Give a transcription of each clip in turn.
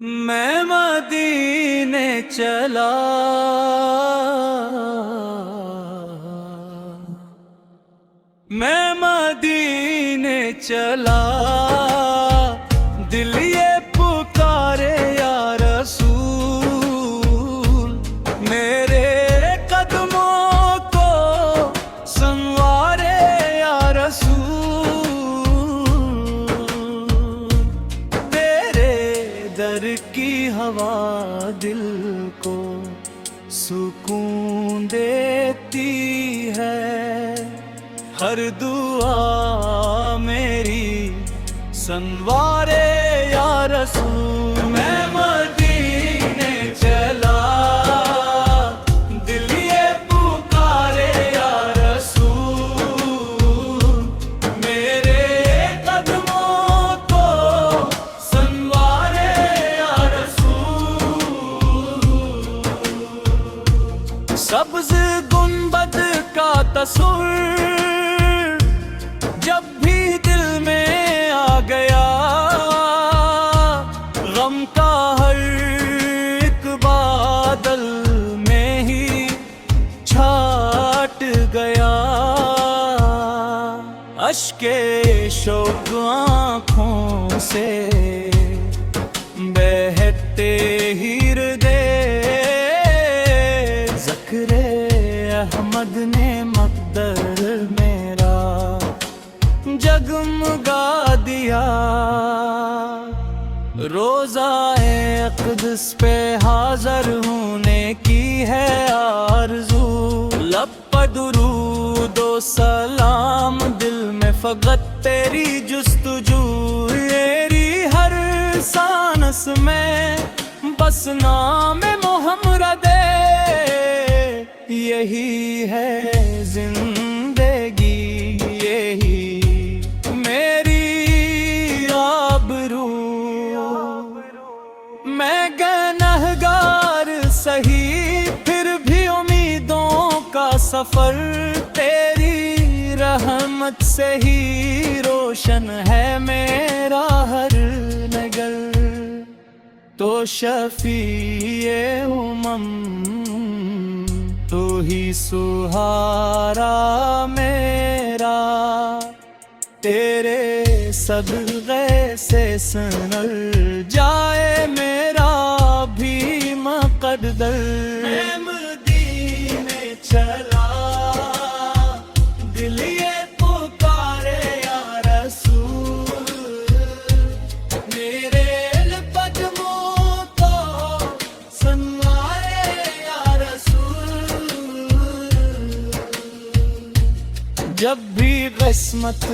میں مدینے چلا، میں مدینے چلا، دل یہ پکارے یا رسول، میرے قدموں کو سنوارے یا رسول، تیرے در کی ہوا دل کو سکون دیتی ہے، ہر دعا میری سنوارے یا رسول، میں مدینے چلا، دل یہ پکارے یا رسول، میرے قدموں کو سنوارے یا رسول، سبز گنبد کا تصور جب بھی دل میں آ گیا، غم کا ہر ایک بادل میں ہی چھاٹ گیا، اشک شوق آنکھوں سے بہتے ہردے، ذکر احمد نے مقدر میرا جگمگا دیا، روزہ اقدس پہ حاضر ہونے کی ہے آرزو، لب پر درود و سلام، دل میں فقط تیری جستجو، تیری ہر سانس میں بس نام محمد، یہی ہے زندگی، یہی میری آبرو، میں گنہگار سہی پھر بھی امیدوں کا سفر، تیری رحمت سے ہی روشن ہے میرا ہر نگر، تو شفیع امم تو ہی سہارا میرا، تیرے صدقے سے سنر جائے میرا بھی مقدر، میں مدینے چلا، دل یہ پکارے یا رسول، میرے قدموں کو سنوارے یا رسول، جب بھی قسمت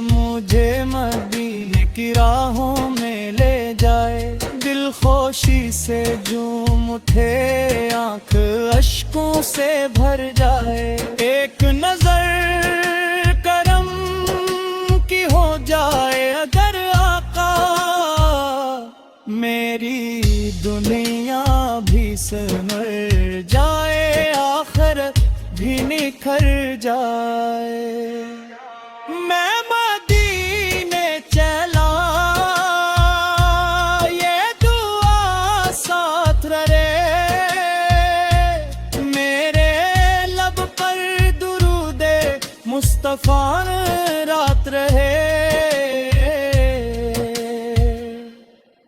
مجھے مدینے کی راہوں میں لے جائے، دل خوشی سے جھوم اٹھے، آنکھ اشکوں سے بھر جائے، ایک نظر کرم کی ہو جائے اگر آقا، میری دنیا بھی سنور جائے، آخرت بھی نکھر جائے، میں مدینے چلا، یہ دعا ساتھ رہے، میرے لب پر درود مصطفیٰ رات رہے،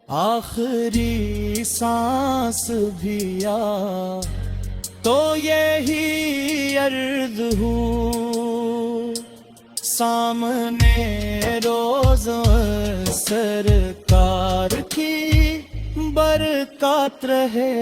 آخری سانس بھی آ تو یہی عرض ہوں، سامنے روز سرکار کی برکات رہے۔